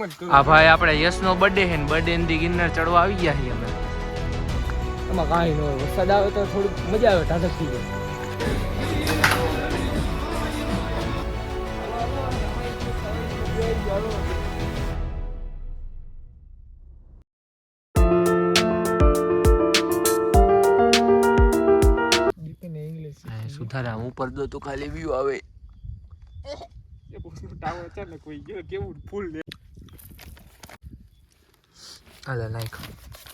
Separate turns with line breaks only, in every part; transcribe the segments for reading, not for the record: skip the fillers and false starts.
આ ભાઈ આપણે યશનો બર્થડે છે ને બર્થડે ની ગિરનાર ચડવા આવી ગયા છીએ અમે.
એમાં કાંઈ ન હોય, વરસાદ આવે તો થોડુંક મજા આવે, ઠાઠક થઈ જાય.
સુધારા ઉપર દો તો ખાલી વ્યૂ આવે.
ટાવર છે ને કોઈ કેવું ફૂલ દે.
હાલે નાખ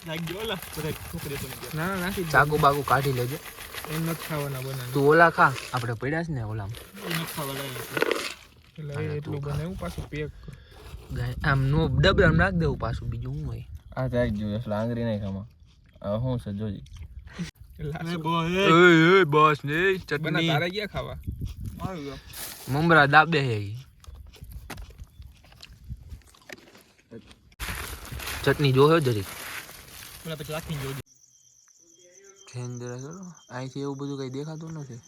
નાખજો ઓલા બધા છોકરી તો ના નાખી
ચાકુ બાકુ કાઢી લેજો.
એમ નથી ખાવાના બનાવ.
તું ઓલા ખા, આપણે પડ્યા છે ને ઓલા
નથી ખાવાના એટલે એટલું બનાવ્યું પાછું પેક
આમ નો ડબલામાં નાખ દેવું પાછું. બીજું શું હોય
આ જાય ગયું એટલે આંગળી નહીં ખામાં. હવે શું છે જોજી.
બસ ને ચટણી
તારે ગયા ખાવા
મમરા દાબે હે. ચટણી જોયો જરીક
પેલા પછી રાખી જોજો.
ખેંદરા ચલો અહીંથી એવું બધું કઈ દેખાતું નથી.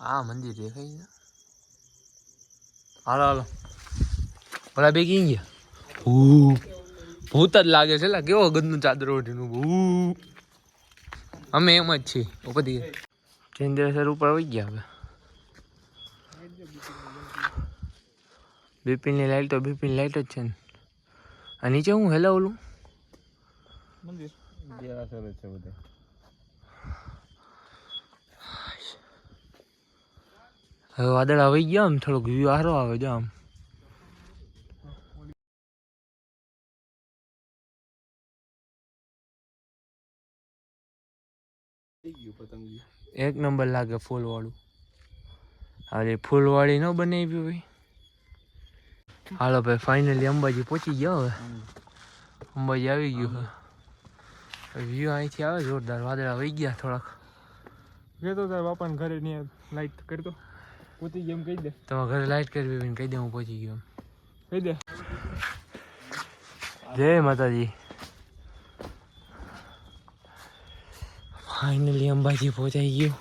આ મંદિર દેખાય છે. હાલો હાલો ઓલા બે કી ગયા. ભૂત જ લાગે છે લા, કેવો ગંદનું ચાદર ઓઢીનું ભૂ. અમે એમ જ છીએ ઉપરથી ચેન્દ્રેસર ઉપર આવી ગયા. હવે બિપિનની લાઈટ તો બિપિન લાઈટ જ છે ને. આ નીચે હું હેલા ઓલું
મંદિર દેરાસર છે બધે.
હવે વાદળ આવી ગયા આમ થોડોક વ્યૂ સારો આવે જો આમ. એક નંબર લાગે ફૂલ વાળું. હવે ફૂલ વાળી ન બનાવી ભાઈ. હાલો ભાઈ ફાઇનલી અંબાજી પહોંચી ગયા. હવે અંબાજી આવી ગયું છે. વ્યૂ અહીંથી આવે જોરદાર. વાદળા વહી ગયા થોડાક.
તો તાર બાપાને ઘરે ની લાઈટ કરી દો. પોતી જેમ કહી દે.
તમારા ઘરે લાઈટ કરવી કહી દે હું પહોંચી ગયો.
કહી દે.
જય માતાજી. ફાઇનલી અંબાજી પહોંચાઈ ગયું.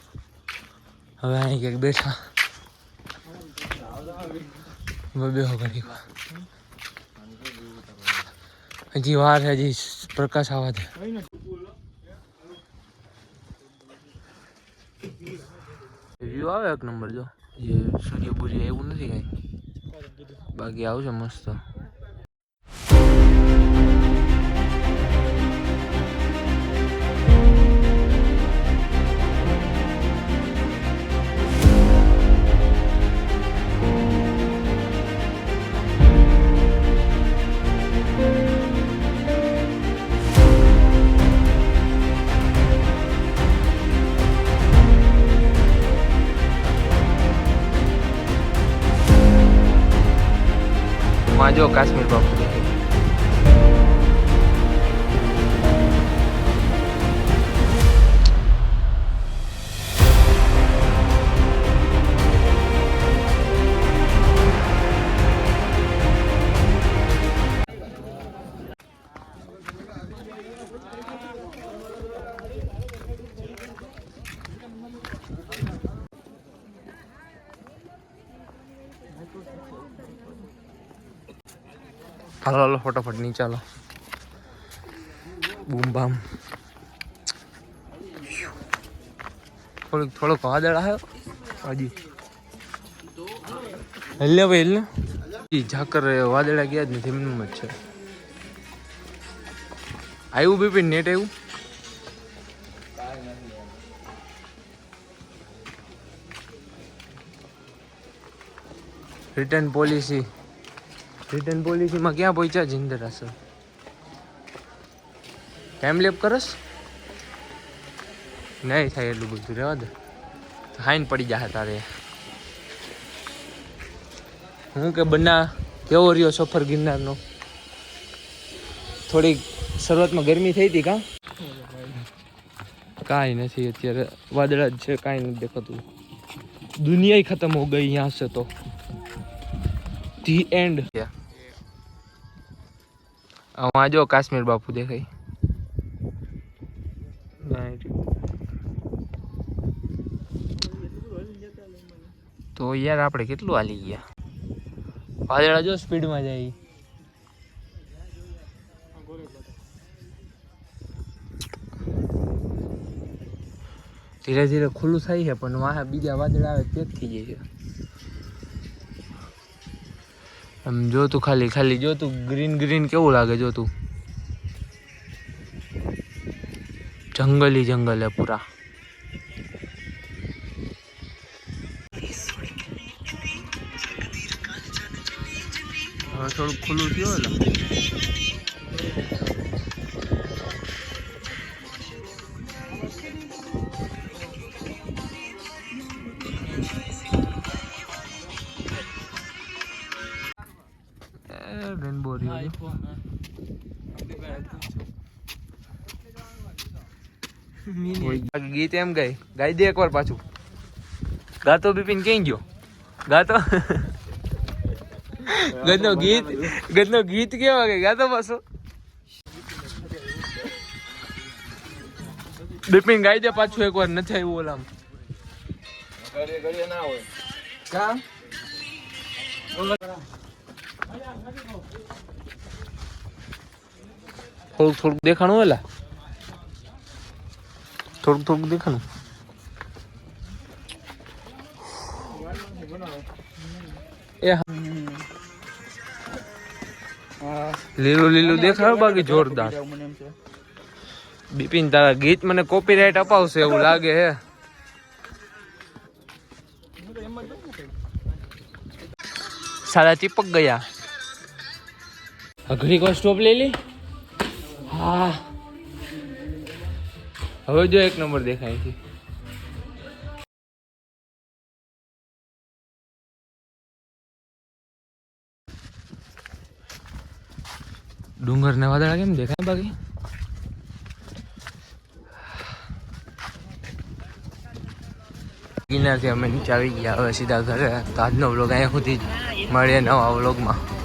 હવે અહીં ક્યાંક બેઠા બેહો ઘણી વાર. હજી વાર છે, હજી પ્રકાશ આવવા દે. વ્યૂ આવે એક નંબર જો. જે સૂર્ય બુર્ય એવું નથી કાંઈ, બાકી આવશે મસ્ત. માં જો કાશ્મીર બાપુ દેખાય. હાલો હાલો ફટાફટ નહીં ચાલો. બૂમ બામ. થોડોક વાદળ આવ્યો હજી. હેલે ભાઈ હેલે ઝાકર વાદળા ગયા જ નથી. એમનું જ છે. આવ્યું બિપિન નેટ આવ્યું. રિટર્ન પોલિસીમાં ક્યાં પહોંચ્યા જિંદરા સર? ટાઈમ લેપ કરસ નહીં થાય એટલું બધું. રહેવા દે, હાઈન પડી જાય તારે. હું કે બના કેવો રહ્યો સફર ગિરનારનો? થોડીક શરૂઆતમાં ગરમી થઈ હતી કાં? કાંઈ નથી અત્યારે વાદળા જ છે, કાંઈ નથી દેખાતું. દુનિયા ખતમ હો ગઈ यहाँ से तो. The end. वहाँ जो काश्मीर बापू देखाई. તો યાર આપણે કેટલું હાલી ગયા. વાદળા જો સ્પીડમાં જાય. ધીરે ધીરે ખુલ્લું થાય છે પણ વાહ બીજા વાદળ આવે તે જ થઈ જાય છે. આમ જો તું ખાલી જો તું ગ્રીન કેવું લાગે જો તું. જંગલ હે પૂરા. હવે થોડું ખુલ્લું થયું એટલે રેનબો ગીત એમ ગાઈ દે એકવાર પાછું. ગાતો બિપિન ક્યાં ગયો? ગાતો ગદનો ગીત કેવા કે ગાતો પાછો. બિપિન ગાઈ દે પાછું એકવાર. નથી આવ્યું ઓલામ
ઘડીએ ના હોય
કા થોડુંક દેખાણું એલા થોડુંક દેખાણું. એ લીલું દેખાય બાકી જોરદાર. બિપિન તારા ગીત મને કોપીરાઈટ અપાવશે એવું લાગે હે. સારા ચીપક ગયા. ઘડી કો સ્ટોપ લઈ લે. હા હવે જો 1 નંબર દેખાય છે. ડુંગર ને વાદળા કેમ દેખાય બાકી? ગિરનારથી અમે નીચે આવી ગયા. હવે સીધા ઘરે. તો આજનો વ્લોગ અહીંયા સુધી મળીએ નવા વ્લોગમાં.